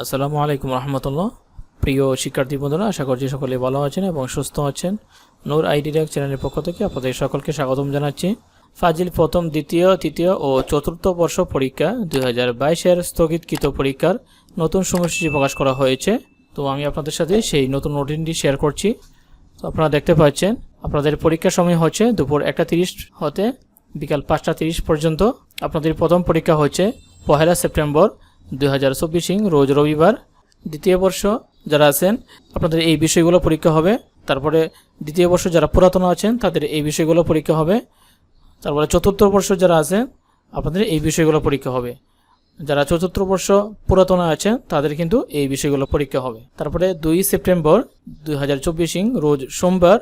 আসসালামু আলাইকুম রহমতুল্লাহ। প্রিয় শিক্ষার্থী বন্ধুরা, আশা করছি সকলে ভালো আছেন এবং সুস্থ আছেন। নূর আইডিরেক চ্যানেলের পক্ষ থেকে আপনাদের সকলকে স্বাগতম জানাচ্ছি। ফাজিল প্রথম, দ্বিতীয়, তৃতীয় ও চতুর্থ বর্ষ পরীক্ষা 2022-এর স্থগিতকৃত পরীক্ষার নতুন সময়সূচি প্রকাশ করা হয়েছে। তো আমি আপনাদের সাথে সেই নতুন রুটিনটি শেয়ার করছি। তো আপনারা দেখতে পাচ্ছেন আপনাদের পরীক্ষার সময় হচ্ছে দুপুর 1:30 হতে বিকাল 5:30 পর্যন্ত। আপনাদের প্রথম পরীক্ষা হচ্ছে 1 সেপ্টেম্বর 2024 রোজ রবিবার। দ্বিতীয় বর্ষ যারা আছেন আপনাদের এই বিষয়গুলো পরীক্ষা হবে। তারপরে দ্বিতীয় বর্ষ যারা পুরাতন আছেন তাদের এই বিষয়গুলো পরীক্ষা হবে। তারপরে চতুর্থ বর্ষ যারা আছেন আপনাদের এই বিষয়গুলো পরীক্ষা হবে। যারা চতুর্থ বর্ষ পুরাতন আছেন তাদের কিন্তু এই বিষয়গুলো পরীক্ষা হবে। তারপরে 2 সেপ্টেম্বর 2024 রোজ সোমবার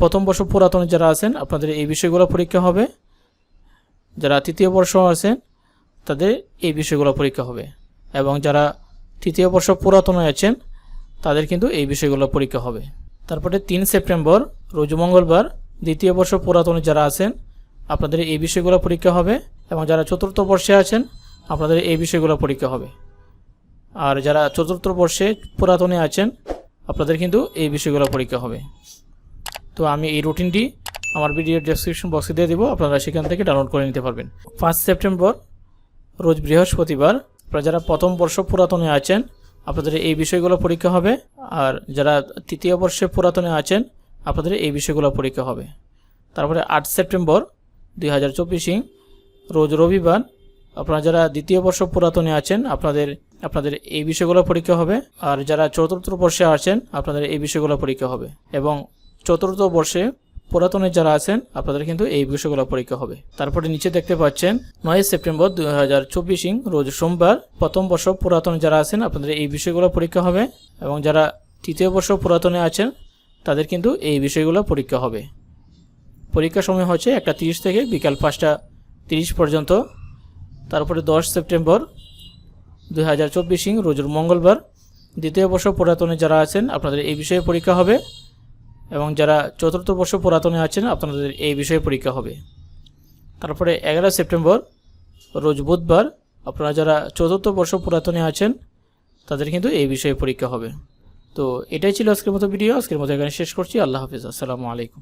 প্রথম বর্ষ পুরাতন যারা আছেন আপনাদের এই বিষয়গুলো পরীক্ষা হবে। যারা তৃতীয় বর্ষ আছেন তাদের এই বিষয়গুলো পরীক্ষা হবে এবং যারা তৃতীয় বর্ষ পুরাতন আছেন তাদের কিন্তু এই বিষয়গুলো পরীক্ষা হবে। তারপরে 3 সেপ্টেম্বর রোজ মঙ্গলবার দ্বিতীয় বর্ষ পুরাতন যারা আছেন আপনাদের এই বিষয়গুলো পরীক্ষা হবে এবং যারা চতুর্থ বর্ষে আছেন আপনাদের এই বিষয়গুলো পরীক্ষা হবে। আর যারা চতুর্থ বর্ষে পুরাতনে আছেন আপনাদের কিন্তু এই বিষয়গুলো পরীক্ষা হবে। তো আমি এই রুটিনটি আমার ভিডিও ডেসক্রিপশন বক্সে দিয়ে দেবো, আপনারা সেখান থেকে ডাউনলোড করে নিতে পারবেন। 5 সেপ্টেম্বর রোজ বৃহস্পতিবার আপনারা যারা প্রথম বর্ষ পুরাতনে আছেন আপনাদের এই বিষয়গুলো পরীক্ষা হবে। আর যারা তৃতীয় বর্ষে পুরাতনে আছেন আপনাদের এই বিষয়গুলো পরীক্ষা হবে। তারপরে 8 সেপ্টেম্বর 2024 রোজ রবিবার আপনারা যারা দ্বিতীয় বর্ষ পুরাতনে আছেন আপনাদের এই বিষয়গুলো পরীক্ষা হবে। আর যারা চতুর্থ বর্ষে আছেন আপনাদের এই বিষয়গুলো পরীক্ষা হবে এবং চতুর্থ বর্ষে পুরাতনে যারা আছেন আপনাদের কিন্তু এই বিষয়গুলো পরীক্ষা হবে। তারপরে নিচে দেখতে পাচ্ছেন 9 সেপ্টেম্বর 2024 রোজ সোমবার প্রথম বর্ষ পুরাতনে যারা আছেন আপনাদের এই বিষয়গুলো পরীক্ষা হবে এবং যারা তৃতীয় বর্ষ পুরাতনে আছেন তাদের কিন্তু এই বিষয়গুলো পরীক্ষা হবে। পরীক্ষার সময় হচ্ছে 1:30 থেকে বিকাল 5:30 পর্যন্ত। তারপরে 10 সেপ্টেম্বর 2024 রোজ মঙ্গলবার দ্বিতীয় বর্ষ পুরাতনে যারা আছেন আপনাদের এই বিষয়ে পরীক্ষা হবে এবং যারা চতুর্থ বর্ষ পুরাতনে আছেন আপনাদের এই বিষয়ে পরীক্ষা হবে। তারপরে 11 সেপ্টেম্বর রোজ বুধবার আপনারা যারা চতুর্থ বর্ষ পুরাতনে আছেন তাদের কিন্তু এই বিষয়ে পরীক্ষা হবে। তো এটাই ছিল আজকের মতো ভিডিও। আজকের মতো এখানে শেষ করছি। আল্লাহ হাফিজ। আসসালামু আলাইকুম।